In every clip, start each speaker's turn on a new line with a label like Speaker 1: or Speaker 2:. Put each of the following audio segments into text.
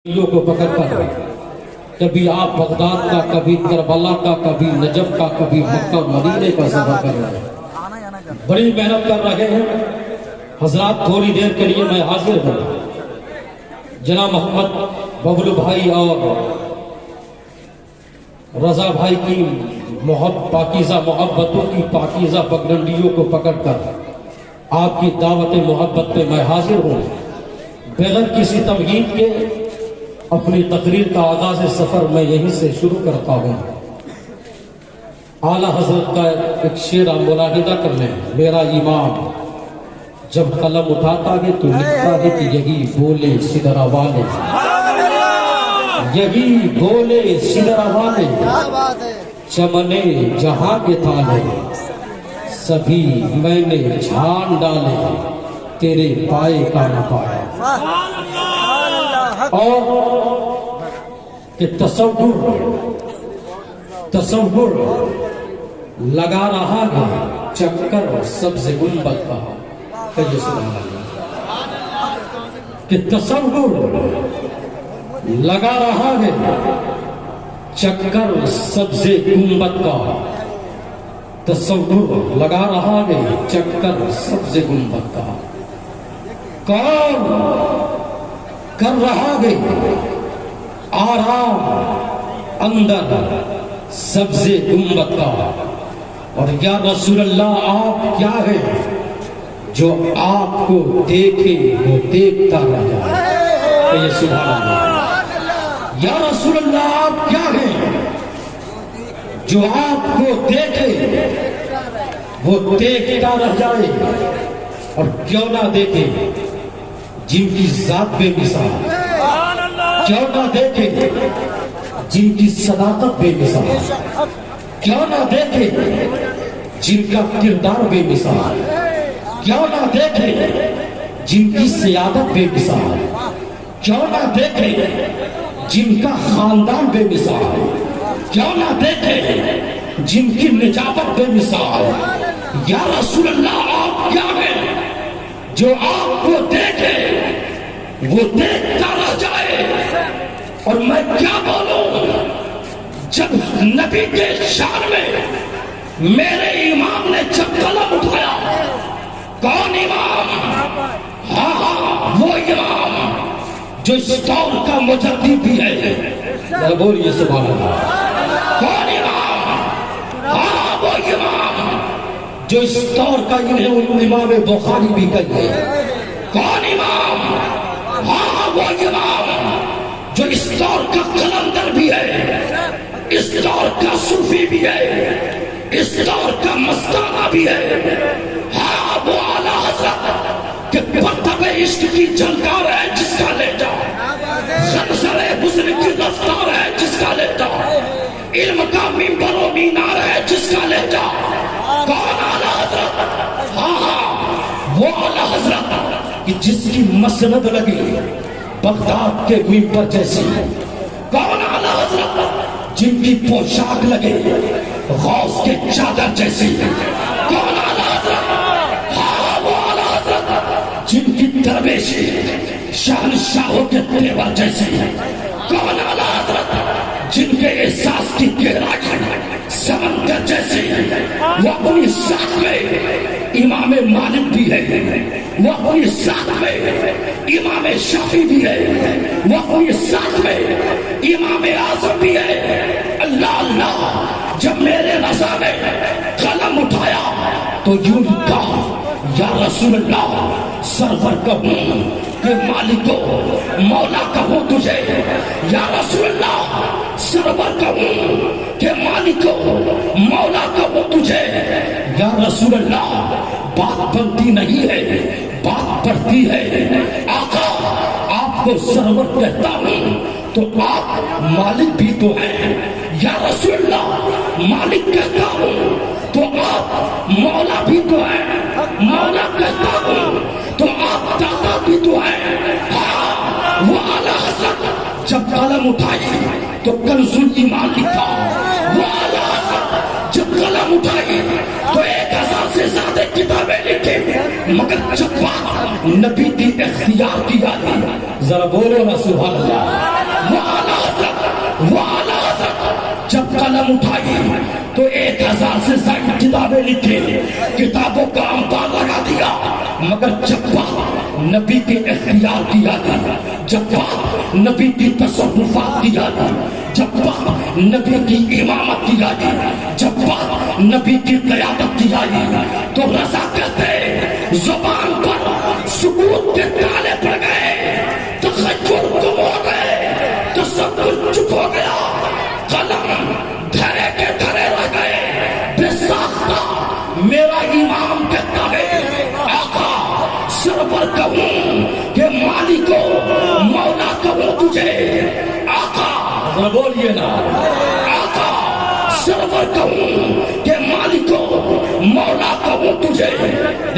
Speaker 1: کو پکڑ کر کبھی آپ بغداد کا، کبھی کربلا کا، کبھی نجف کا، کبھی مکہ مدینے کا سفر کر رہے ہیں، بڑی محنت کر رہے ہیں حضرات۔ تھوڑی دیر کے لیے میں حاضر ہوں، جناب محمد ببلو بھائی اور رضا بھائی کی پاکیزہ محبتوں کی پاکیزہ پگڈنڈیوں کو پکڑ کر آپ کی دعوت محبت پہ میں حاضر ہوں۔ بغیر کسی تمہید کے اپنی تقریر کا آغاز سفر میں یہیں سے شروع کرتا ہوں۔ اعلیٰ حضرت کا ایک شعر ملاحظہ کر لیں۔ میرا امام جب قلم اٹھاتا ہے تو لکھتا ہے کہ یہی بولے سدرا والے، یہی بولے سدرا والے، چمنے جہاں کے تھالے سبھی میں نے جھان ڈالے، تیرے پائے کا نہ پایا۔ اور کہ تصور لگا رہا ہے چکر سبز گنبد کا، کہ تصور لگا رہا ہے چکر سبز گنبد کا، تصور لگا رہا ہے چکر سبز گنبد کا، کون کر رہا ہے آرام اندر سبز گنبد کا۔ اور یا رسول اللہ آپ کیا ہے جو آپ کو دیکھے وہ دیکھتا رہ جائے، یہ سبحان اللہ۔ یا رسول اللہ آپ کیا ہے جو آپ کو دیکھے وہ دیکھتا رہ جائے، اور کیوں نہ دیکھے جن کی ذات بے مثال، کیوں نہ دیکھے جن کی صداقت بے مثال، کیوں نہ دیکھے جن کا کردار بے مثال، کیوں نہ دیکھے جن کی سیادت بے مثال، کیوں نہ دیکھے جن کا خاندان بے مثال، کیوں نہ دیکھے جن کی نجابت بے مثال۔ یا رسول اللہ آپ کیا ہے جو آپ کو دیکھے وہ دیکھتا رہ جائے۔ اور میں کیا بولوں، جب نبی کے شان میں میرے امام نے جب قلم اٹھایا، کون امام؟ ہاں وہ امام جو اس دور کا مجدد بھی ہے، بولیے سبحان اللہ۔ کون امام؟ ہاں وہ امام جو اس دور کا امام بخاری بھی کہے۔ کون امام؟ ہاں وہ امام جو اس دور کا قلندر بھی ہے، اس دور کا صوفی بھی ہے، اس دور کا مستانہ بھی ہے۔ ہاں وہ اعلیٰ حضرت کہ پرتب عشق کی جھنکار ہے جس کا لہجہ، زلزلہ حسن کی رفتار ہے جس کا لہجہ، علم کا منبر و مینار ہے جس کا لہجہ۔ کون اعلیٰ حضرت؟ ہاں وہ اعلیٰ حضرت کہ جس کی مسند لگی بغداد کے منبر جیسی۔ کون اعلیٰ حضرت جن کی پوشاک لگے غوث کے چادر جیسی۔ کون اعلیٰ حضرت؟ ہاں وہ اعلیٰ حضرت جن کی درویشی شہنشاہوں کے تیور جیسی۔ کون اعلیٰ حضرت جن کے احساس کی گہرائی سمندر جیسی۔ وہ اپنی ساتھ میں امام مالک بھی ہے، وہ اپنی ساتھ میں امام شافعی بھی ہے، وہ اپنی ساتھ میں امام اعظم بھی ہے۔ اللہ اللہ، جب میرے رضا نے قلم اٹھایا تو یوں کہا، یا رسول اللہ سرور کہوں کہ مالکو مولا کہوں تجھے، یا رسول اللہ سرور کہوں کہ مالکو مولا کہوں تجھے۔ یا رسول اللہ بات بنتی نہیں ہے، بات بڑھتی ہے۔ آقا آپ کو سرور کہتا ہوں تو آپ مالک بھی تو ہیں۔ یا رسول اللہ مالک کہتا ہوں تو آپ مولا بھی تو ہیں، مولا کہتا ہوں تو آپ داتا بھی تو ہیں۔ ہاں وہ اعلیٰ حضرت جب قلم اٹھائی تو کنز الایمان لکھا۔ وہ اعلیٰ حضرت جب قلم اٹھائی تو 1000 سے زیادہ کتابیں لکھی، مگر جب بات نبی کی اختیار کی آئی، ذرا بولو نا سبحان اللہ۔ جب قلم اٹھائی تو 1000 سے زائد کتابیں لکھی، کتابوں کا انبار لگا دیا، مگر جب بات نبی کے اختیار کی آئی، جب بات نبی کی تصرفات کی آئی، جب بات نبی کی امامت کی آئی، جب بات نبی کی قیادت کی آئی، تو رضا کہتے زبان پر سکوت کے تالے پڑ گئے، تخیل گم ہو گئے، تصور چپ ہو گیا، قلم دھرے کے دھرے رہ گئے، بے ساختہ میرا امام کہتا ہے آقا سرور کہوں کہ مالکو مولا کہوں تجھے، آقا بولیے نا، آقا سرور کہوں کہ مالکو مولا کہوں تجھے۔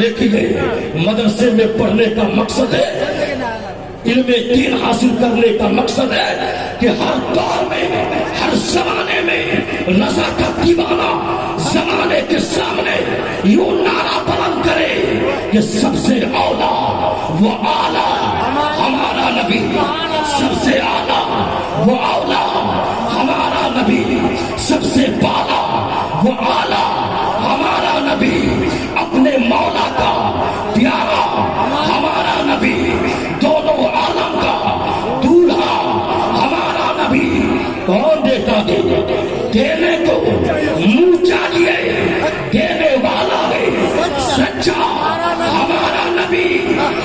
Speaker 1: دیکھیے مدرسے میں پڑھنے کا مقصد ہے، علم دین حاصل کرنے کا مقصد ہے کہ ہر دور میں ہر زمانے میں رضا کا دیوانہ زمانے کے سامنے یوں نعرہ بلند کرے کہ سب سے اولا وہ اعلیٰ ہمارا نبی، سب سے اعلیٰ وہ اولا ہمارا نبی، سب سے بالا وہ اعلیٰ ہمارا نبی، اپنے مولا کا پیارا ہمارا نبی، دونوں عالم کا دولہا ہمارا نبی۔ کون دیتا دے دینے کو منہ چاہیے، دینے والا ہے سچا ہمارا نبی،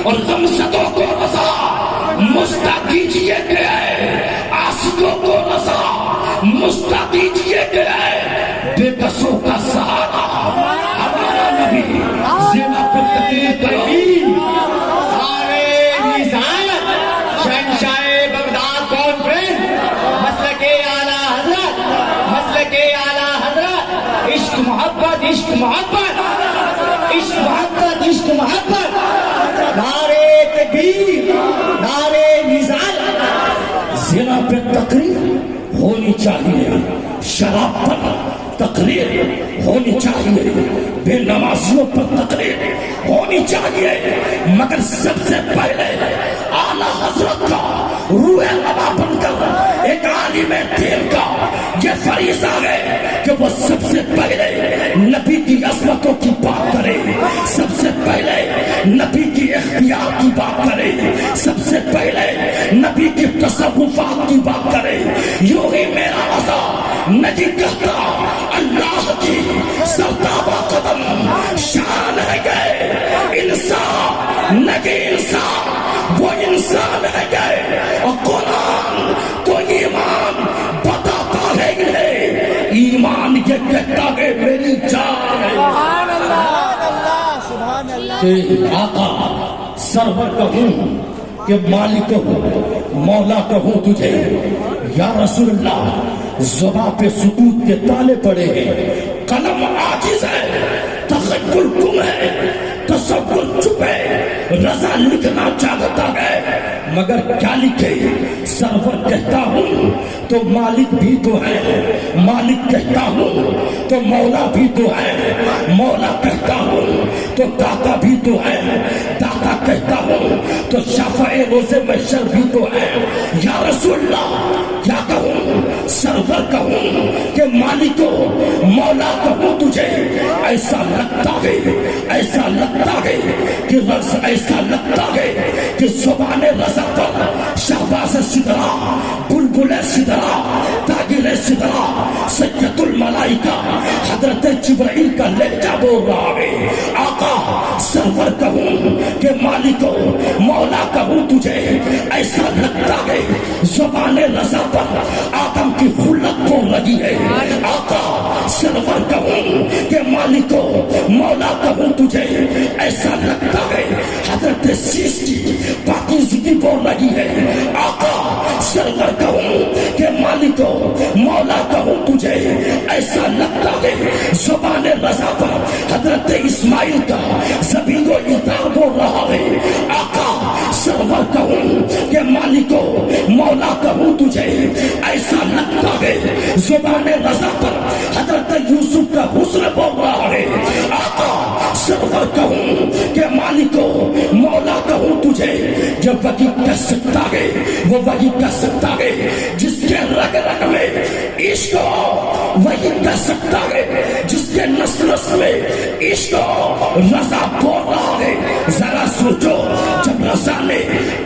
Speaker 1: اور غمزدوں کو رضا مستا دیجیے کہ عاشقوں کو رضا مستا دیجیے کہ بے کسوں کا سہارا ہمارا نبی۔ زینا پر تقریر کرو، عشق محبت عشق محبت عشق محبت عشق محبت، نعرے تکبیر نعرے رسالت۔ زنا پہ تقریر ہونی چاہیے، شراب پر تقریر ہونی چاہیے، بے نمازیوں پر تقریر ہونی چاہیے، مگر سب سے پہلے اعلیٰ حضرت کا روح نما بن کر ایک عالم دین کا یہ فریضہ ہے کہ وہ سب سے پہلے نبی کی عظمتوں کی بات کرے، سب سے پہلے نبی کی اختیار کی بات کرے، سب سے پہلے نبی کی تصرفات کی بات کرے۔ یوں ہی میرا رضا نہیں کہتا اللہ کی سرتابہ قدم شان ہے گئے انسان نہیں انسان، وہ انسان ہے گئے، اور قرآن تو ایمان بتاتا ہے ایمان یہ کہتا ہے میری جان ہے۔ کہ آقا سرور کہوں کہ مالک ہوں مولا کہوں تجھے، یا رسول اللہ زباں پہ سکوت کے تالے پڑے ہیں، قلم عاجز ہے، تخیل گم ہے، تصور چپ ہے، رضا لکھنا چاہتا ہے مگر کیا لکھے؟ سرور کہتا ہوں تو مالک بھی تو ہے، مالک کہتا ہوں تو مولا بھی تو ہے، مولا کہتا ہوں تو داتا بھی تو ہے، داتا کہتا ہوں تو شفاء روز محشر بھی تو ہے۔ یا رسول اللہ کیا کہوں؟ سرور کہوں کہ مالک ہو مولا کہوں تجھے، ایسا لگتا ہے ایسا لگتا ہے کہ رضا، ایسا لگتا ہے کہ زبان رضا پر شہباز سدرا بلبل سدرا تاجر سدرا سید الملائکہ حضرت جبرائیل کا لہجہ بول رہا ہے۔ آقا سرور کہوں کہ مالک ہو مولا کہوں تجھے، ایسا لگتا ہے زبان رضا پر آدم کی خلت بول رہی ہے۔ آقا سرور کہوں کہ مالک ہو مولا کہوں تجھے، ایسا لگتا ہے حضرت سیس کی پاکیزگی بول رہی ہے۔ آقا سرور کہوں کہ مالک ہو مولا کہوں تجھے، ایسا لگتا ہے زبان رضا پر حضرت اسماعیل کا زبین و اطاع بول رہا ہے۔ آقا سرور کہوں کہ مالک ہو مولا کہوں تجھے، ایسا لگتا ہے زبان رضا پر حضرت یوسف کا حسن بول رہا ہے۔ آقا سرور کہوں کہ مالک ہو مولا کہوں تجھے، جو وہی کہہ سکتا ہے، وہ وہی کہہ سکتا ہے جس کے رگ رگ میں عشق ہو، وہی کہہ سکتا ہے جس کے نس نس میں عشق ہو۔ رضا بول رہا ہے، ذرا سوچو جب رضا نے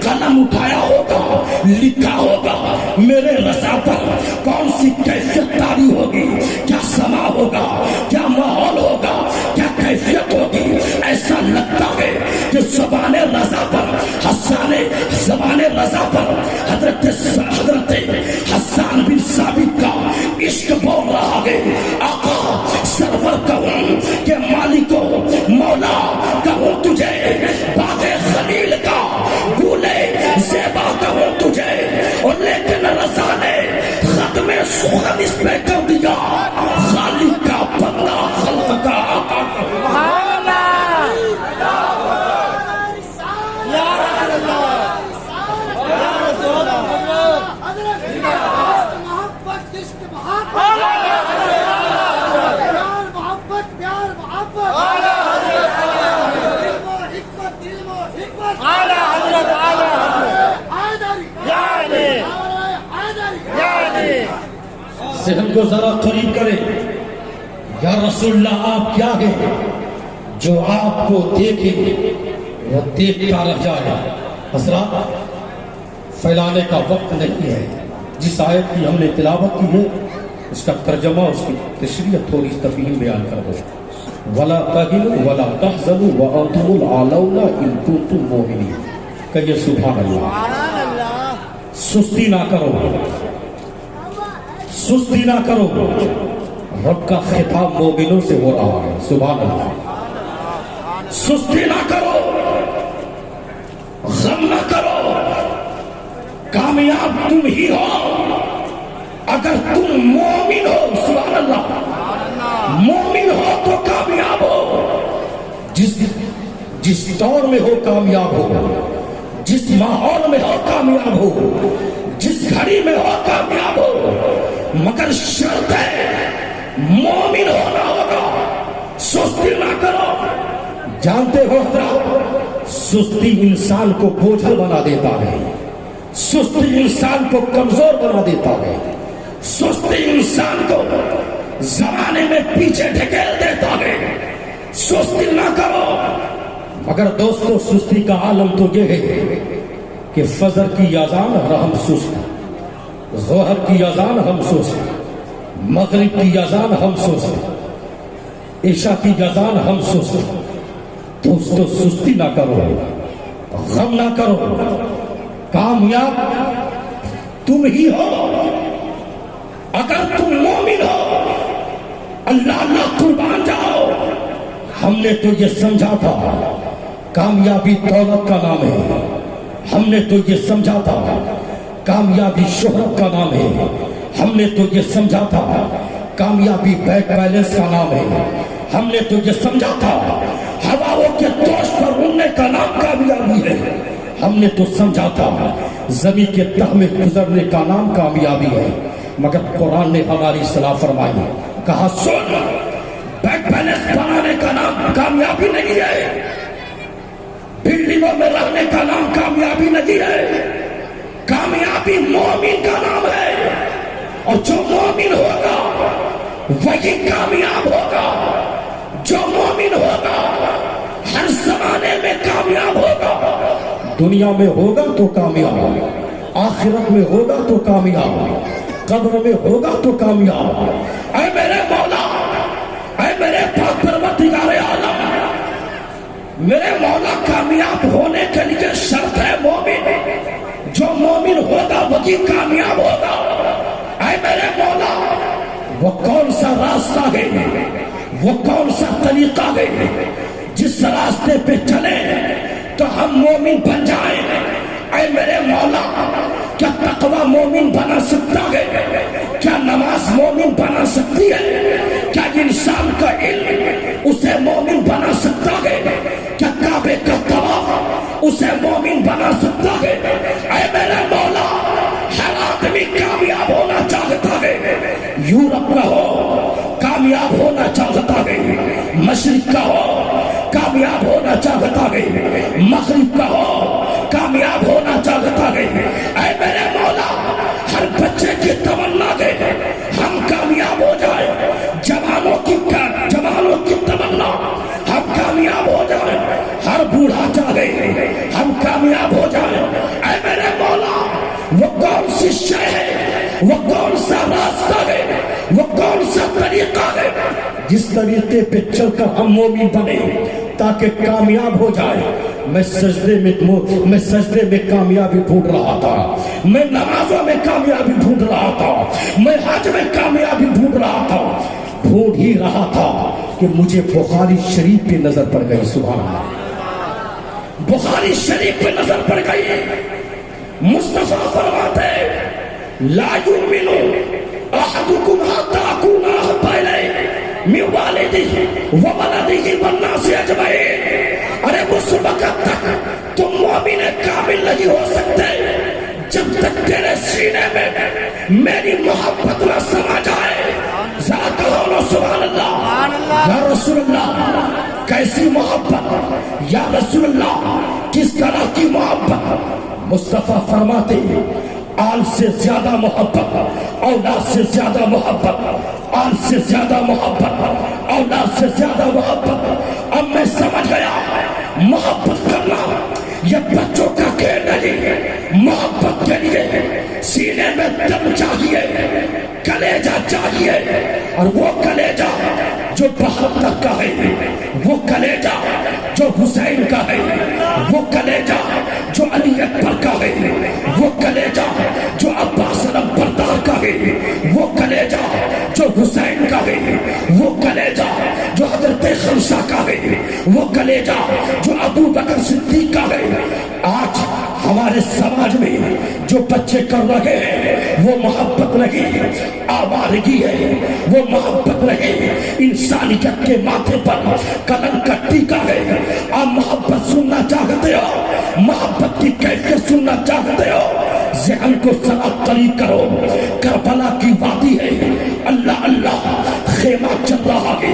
Speaker 1: قلم اٹھایا ہوگا، لکھا ہوگا، میرے رضا پر کون سی کیفیت طاری ہوگی، کیا سما ہوگا، کیا ماحول ہوگا، کیا کیفیت ہوگی۔ ایسا لگتا ہے کہ زبان رضا پر زبان رضا پر حضرت حسان بن ثابت کا عشق بول رہا ہے۔ آقا سرور کہوں کہ مالکو مولا کہوں تجھے، باغ خلیل کا گولے زیبا کہوں تجھے، اور لیکن رضا نے ختم سخن اس پہ کر دیا، خالق کا بندہ خلق کا آقا۔ ذہن کو ذرا قریب کرے، یا رسول اللہ آپ کیا ہیں جو آپ کو دیکھے وہ دیکھتا رہ جائے۔ حضرات پھیلانے کا وقت نہیں ہے، جس آیت کی ہم نے تلاوت کی ہے اس کا ترجمہ، اس کی تشریح تھوڑی تفہیم بیان کر دو۔ وَلَا تَهِنُوا وَلَا تَحْزَنُوا وَأَنْتُمُ الْأَعْلَوْنَ إِن كُنتُم مُؤْمِنِينَ۔ کہیے سبحان اللہ۔ سستی نہ کرو، سستی نہ کرو، رب کا خطاب مومنوں سے ہو رہا ہے، سبحان اللہ۔ سستی نہ کرو، غم نہ کرو، کامیاب تم ہی ہو اگر تم مومن ہو، سبحان اللہ۔ مومن ہو تو کامیاب ہو، جس دور میں ہو کامیاب ہو، جس ماحول میں ہو کامیاب ہو، جس گھڑی میں ہو کامیاب ہو، مگر شرط ہے مومن ہونا ہوگا۔ سستی نہ کرو۔ جانتے ہو حضرات، سستی انسان کو بوجھل بنا دیتا ہے، سستی انسان کو کمزور بنا دیتا ہے، سستی انسان کو زمانے میں پیچھے ڈھکیل دیتا ہے۔ سستی نہ کرو۔ مگر دوستو سستی کا عالم تو یہ ہے کہ فجر کی اذان اور ہم سست، ظہر کی اذان ہم سست، مغرب کی اذان ہم سست، عشاء کی اذان ہم سست۔ دوستو سستی نہ کرو، غم نہ کرو، کامیاب تم ہی ہو اگر تم مومن ہو۔ اللہ اللہ قربان جاؤ۔ ہم نے تو یہ سمجھا تھا کامیابی دولت کا نام ہے، ہم نے تو یہ سمجھا تھا کامیابی شہرت کا نام ہے، ہم نے تو یہ سمجھا تھا کامیابی بینک بیلنس کا نام ہے، ہم نے تو یہ سمجھا تھا ہواؤں کے توش پر اڑنے کا نام کامیابی ہے، ہم نے تو سمجھا تھا زمین کے تہ میں گزرنے کا نام کامیابی ہے۔ مگر قرآن نے ہماری اصلاح فرمائی، کہا سن، بینک بیلنس بنانے کا نام کامیابی نہیں ہے، بلڈنگوں میں رہنے کا نام کامیابی نہیں ہے، کامیابی مومن کا نام ہے، اور جو مومن ہوگا وہی کامیاب ہوگا۔ جو مومن ہوگا ہر زمانے میں کامیاب ہوگا۔ دنیا میں ہوگا تو کامیاب، آخرت میں ہوگا تو کامیاب، قبر میں ہوگا تو کامیاب۔ اے میرے مولا، اے میرے پاک پروردگار عالم، میرے مولا کامیاب ہونے کے لیے شرط ہے مومن، جو مومن ہوگا وہی کامیاب ہوگا۔ اے میرے مولا، وہ کون سا راستہ ہے، وہ کون سا طریقہ ہے جس راستے پہ چلے تو ہم مومن بن جائیں۔ اے میرے مولا، کیا تقوی مومن بنا سکتا ہے؟ کیا نماز مومن بنا سکتی ہے؟ کیا انسان کا علم اسے مومن بنا سکتا ہے؟ کیا کعبے کا طواف اسے مومن بنا سکتا ہے؟ اے میرے مولا، ہر آدمی کامیاب ہونا چاہتا ہے، یورپ کا ہو کامیاب ہونا چاہتا ہے، مشرق کا ہو کامیاب ہونا چاہتا ہے، مغرب کا ہو کامیاب ہو
Speaker 2: سی شے ہے، وہ کون سا راستہ ہے، وہ کون سا طریقہ ہے جس طریقے پہ چل کر ہم مومن بنے تاکہ کامیاب ہو جائے۔ میں سجدے میں کامیابی ڈھونڈ رہا تھا، میں نمازوں میں کامیابی ڈھونڈ رہا تھا، میں حج میں کامیابی ڈھونڈ رہا تھا، ڈھونڈ ہی رہا تھا کہ مجھے بخاری شریف پہ نظر پڑ گئی۔ سبحان اللہ، بخاری شریف پہ نظر پڑ گئی۔ مصطفیٰ فرماتے لا یؤمن احدکم حتی اکون احب الیہ من والدہ وولدہ والناس اجمعین۔ ارے اس وقت تک تم مومن کامل نہیں ہو سکتے جب تک تیرے سینے میں میری محبت نہ سما جائے۔ ذرا کہو نا سبحان اللہ۔ یا رسول اللہ کیسی محبت، یا رسول اللہ کس طرح کی محبت؟ مصطفیٰ فرماتے ہیں آل سے زیادہ محبت، اولاد سے زیادہ محبت، آل سے زیادہ محبت، اولاد سے زیادہ محبت۔ اب میں سمجھ گیا محبت کرنا یہ بچوں کا کھیل نہیں، محبت کے لیے سینے میں دم چاہیے، کلیجہ چاہیے، اور وہ کلیجہ جو 72 کا ہے، وہ کلیجہ جو حسین کا ہے، وہ کلیجہ جو علی اکبر کا ہے، وہ کلیجہ جو عباس نمبردار کا ہے، وہ کلیجہ جو حسین کا ہے، وہ کلیجہ جو حضرت خمسہ کا ہے، وہ کلیجہ جو ابو بکر صدیق کا ہے۔ آج ہمارے سماج میں جو بچے کر رہے ہیں وہ محبت نہیں، آوارگی ہے، وہ محبت نہیں، انسانیت کے ماتھے پر قلم کا ٹیکا ہے۔ آپ محبت سننا چاہتے ہو، محبت کی کیفیت سننا چاہتے ہو، ذہن کو ذرا قریب کرو۔ کربلا کی وادی ہے، اللہ اللہ خیمہ چل رہا ہے،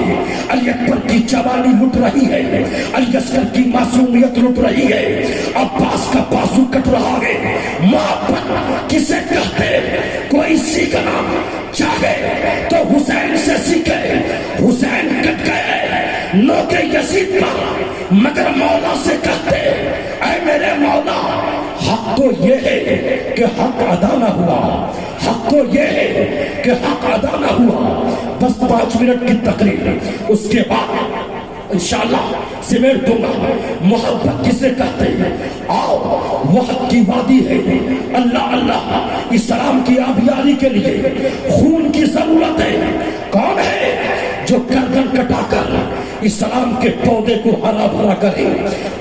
Speaker 2: علی اکبر کی جوانی لٹ رہی ہے، علی اصغر کی معصومیت لٹ رہی ہے، عباس کا بازو کٹ رہا ہے۔ محبت کسے کہتے؟ کوئی سیکھنا چاہے تو حسین سے سیکھے۔ حسین کٹ گئے نوکے یزید پر، مگر مولا سے کہتے اے میرے مولا حق تو یہ ہے کہ حق ادا نہ ہوا، حق تو یہ ہے کہ حق ادا نہ ہوا۔ بس 5 منٹ کی تقریر، اس کے بعد انشاءاللہ سمیٹ دوں گا۔ محبت کسے کہتے ہیں؟ آؤ وحد کی وادی ہے، اللہ اللہ اسلام کی آبیاری کے لیے خون کی ضرورت ہے۔ کون ہے جو گردن کٹا کر اسلام کے پودے کو ہرا بھرا کرے؟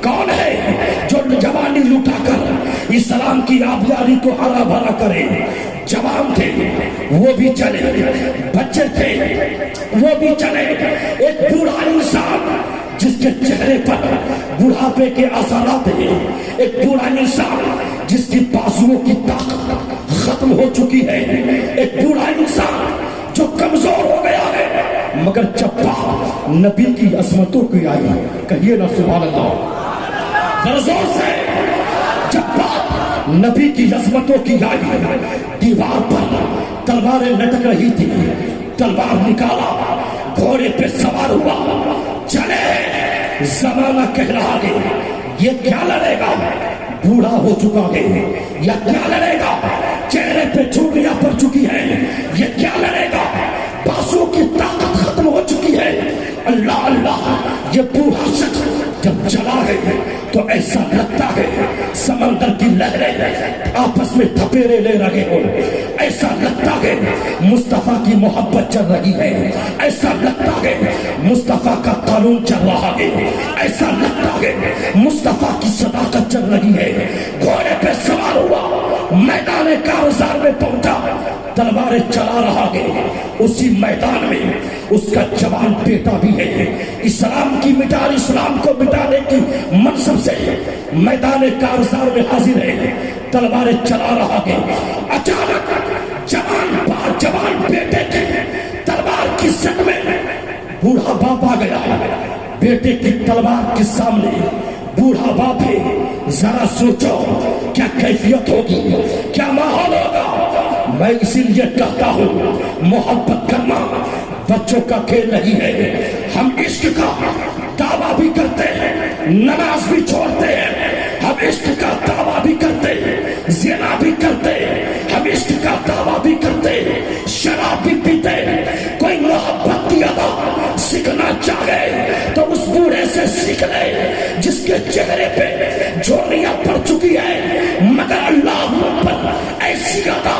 Speaker 2: کون ہے جو جوانی لٹا کر اسلام کی آبیاری کو ہرا بھرا کرے؟ جوان تھے وہ بھی چلے، بچے تھے وہ بھی چلے، ایک بوڑھا انسان جس کے چہرے پر بڑھاپے کے اثرات ہیں، ایک بوڑھا انسان جس کی بازوؤں کی طاقت ختم ہو چکی ہے، ایک بوڑھا انسان جو کمزور ہو گیا ہے، مگر جب بات نبی کی عظمتوں کی آئی، کہیے نا سبحان اللہ ذرا زور سے، جب بات نبی کی عظمتوں کی آئی، دیوار پر تلواریں لٹک رہی تھی، تلوار نکالا، گھوڑے پہ سوار ہوا، چلے۔ زمانہ کہہ رہا ہے یہ کیا لڑے گا، بوڑھا ہو چکا ہے، یا کیا لڑے گا، چہرے پہ چوڑیاں پڑ چکی ہے، یہ کیا لڑے گا، بازو کی طاقت ختم ہو چکی ہے۔ اللہ اللہ یہ بوڑھا شخص جب چلا ہے تو ایسا لگتا ہے سمندر کی لہریں آپس میں تھپیرے لے رہے ہو، ایسا لگتا ہے مصطفیٰ کی محبت چل رہی ہے، ایسا لگتا ہے مصطفیٰ کا قانون چل رہا ہے، ایسا لگتا ہے مصطفیٰ کی صداقت چل رہی ہے۔ گھوڑے پہ سوار ہوا، میدان کارزار میں پہنچا، تلواریں چلا رہا ہے، اسی میدان میں اس کا جوان بیٹا بھی ہے، اسلام کی مٹار اسلام کو مٹانے کی منصب سے میدان کارزار میں حاضر ہے، تلواریں چلا رہا ہے۔ اچانک جوان بیٹے کی تلوار کی زد میں بوڑھا باپ آ گیا، بیٹے کی تلوار کے سامنے بوڑھا باپ ہے۔ ذرا سوچو کیا کیفیت ہوگی، کیا ماحول ہوگا۔ میں اسی لیے کہتا ہوں محبت کرنا بچوں کا کھیل نہیں ہے۔ ہم عشق کا دعویٰ بھی کرتے ہیں، نماز بھی چھوڑتے ہیں، ہم عشق کا دعویٰ بھی کرتے ہیں، زنا بھی کرتے ہیں، ہم عشق چاہے تو اس بوڑھے سے سیکھ لے جس کے چہرے پہ جھریاں پڑ چکی ہے، مگر اللہ پر ایسی ادا،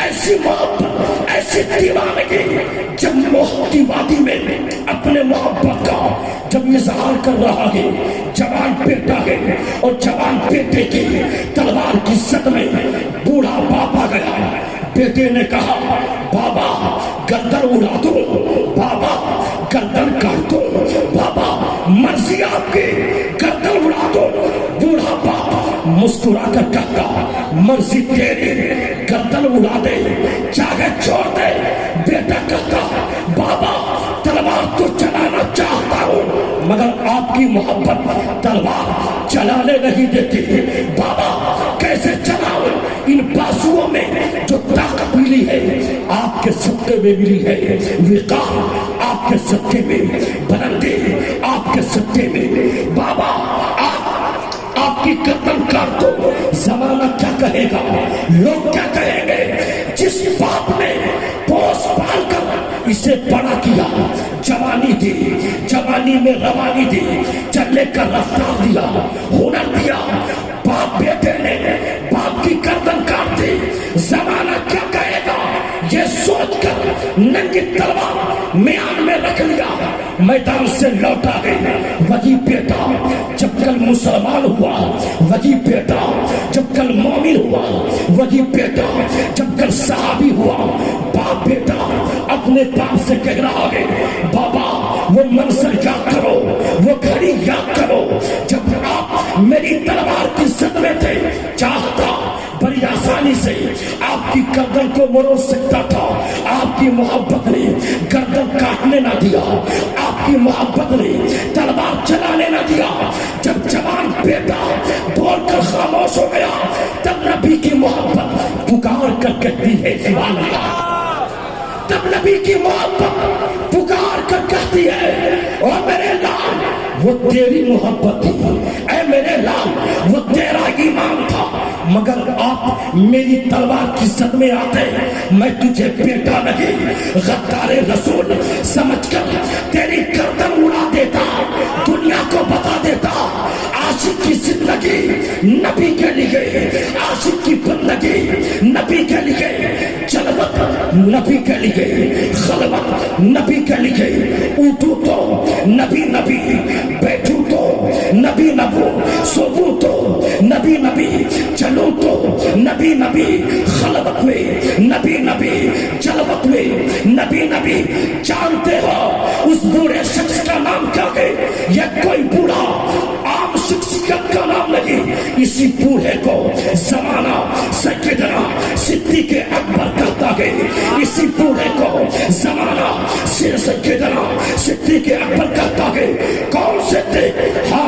Speaker 2: ایسی محبت، ایسی دیوانگی، جب موت کی وادی میں اپنے محبت کا جب اظہار کر رہا ہے، جوان بیٹا ہے اور جوان بیٹے کی تلوار کی زد میں بوڑھا باپ آ گیا۔ بیٹے نے کہا بابا گردن اڑا دو، بابا گردن کاٹ دو، بابا مرضی آپ کی، گردن اڑا دو۔ بوڑھا باپ مسکرا کر کہتا مرضی تیری، گردن اڑا دے چاہے چھوڑ دے۔ بیٹا کہتا بابا تلوار تو چلانا چاہتا ہوں مگر آپ کی محبت تلوار چلانے نہیں دیتی۔ بابا کیسے چلاؤ؟ ان بازوؤں میں جو طاقت ملی ہے آپ کے صدقے میں ملی ہے، وقار آپ کے صدقے میں، بلندی آپ کے صدقے میں۔ بابا آپ کی گردن کاٹ دو، زمانہ کیا کہے گا، لوگ کیا کہیں گے؟ جس باپ نے پوس پال کر اسے بڑا کیا، جوانی دی، جوانی میں روانی دی، چلنے کا رفتار دیا، ہنر دیا، باپ بیٹے نے باپ کی گردن کاٹ دی، زمانہ کیا کہے گا؟ یہ سوچ کر ننگی تلوار میان میں رکھ لیا، میدان سے لوٹا گیا۔ وہی بیٹا جب کل مسلمان ہوا، وہی بیٹا جب کل مومن ہوا، وہی بیٹا جب کل صحابی ہوا۔ باپ بیٹا اپنے باپ سے کہہ رہا ہے بابا وہ منظر یاد کرو، وہ گھڑی یاد کرو جب آپ میری تلوار کی زد میں تھے، چاہتا بڑی آسانی سے آپ کی گردن کو مروڑ سکتا تھا، آپ کی محبت نے گردن کاٹنے نہ دیا، آپ کی محبت نے تلوار چلانے نہ دیا۔ جب جوان بیٹا بول کر خاموش ہو گیا تب نبی کی محبت پکار کر کہتی ہے سبحان اللہ، تب نبی کی محبت پکار کر کہتی ہے اور میرے لال وہ تیری محبت تھی، اے میرے لال وہ تیرا ایمان تھا، مگر آپ میری تلوار کی زد میں آتے میں تجھے بیٹا نہیں غدار رسول سمجھ کر تیری گردن اڑا دیتا، دنیا کو بتا دیتا عاشق کی زندگی نبی کے لیے، عاشق کی بندگی نبی کے لیے، جلوت نبی کے لیے، خلوت نبی کے لیے، اٹھو تو نبی نبی، بیٹھو تو نبی نبو، سوبو تو نبی نبی، چلو تو نبی نبی، خلوت میں نبی نبی، جلوت میں نبی نبی۔ جانتے ہو اس بوڑھے شخص کا نام کیا ہے؟ یہ کوئی بوڑھا عام شخصیت کا نام نہیں، اسی بوڑھے کو زمانہ سیدنا صدیق اکبر کہتا ہے، اسی بوڑھے کو زمانہ سیدنا صدیق اکبر کہتا ہے۔ کون سے تھے؟ ہاں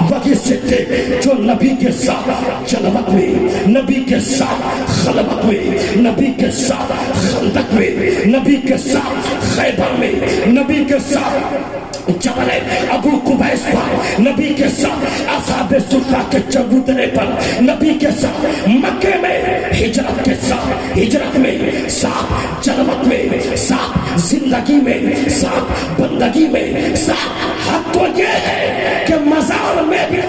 Speaker 2: وہی سے تھے جو نبی کے ساتھ جلوت میں، نبی کے ساتھ خلوت میں، نبی کے ساتھ خندق میں، نبی کے ساتھ خیبر میں، نبی کے ساتھ جبل ابو قبیس پر، نبی کے ساتھ اصحاب صفہ کے چبوترے پر، نبی کے ساتھ مکے میں ہجرت کے ساتھ، ہجرت میں ساتھ، جلوت میں ساتھ، زندگی میں ساتھ، بندگی میں ساتھ۔ حق تو یہ ہے کہ مزار میں بھی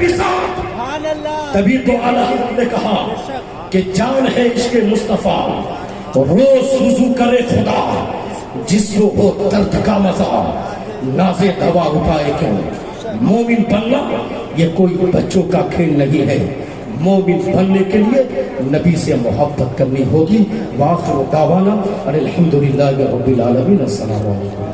Speaker 2: ساتھ۔ تبھی تو اعلیٰ حضرت نے کہا کہ جان ہے عشق مصطفیٰ، روز وضو کرے خدا، جس کو ہو درد کا مزہ، نازے دوا اٹھائے کیوں۔ مومن بننا یہ کوئی بچوں کا کھیل نہیں ہے، مومن بننے کے لیے نبی سے محبت کرنی ہوگی۔ وآخر دعوانا الحمدللہ رب العالمین۔ السلام علیکم۔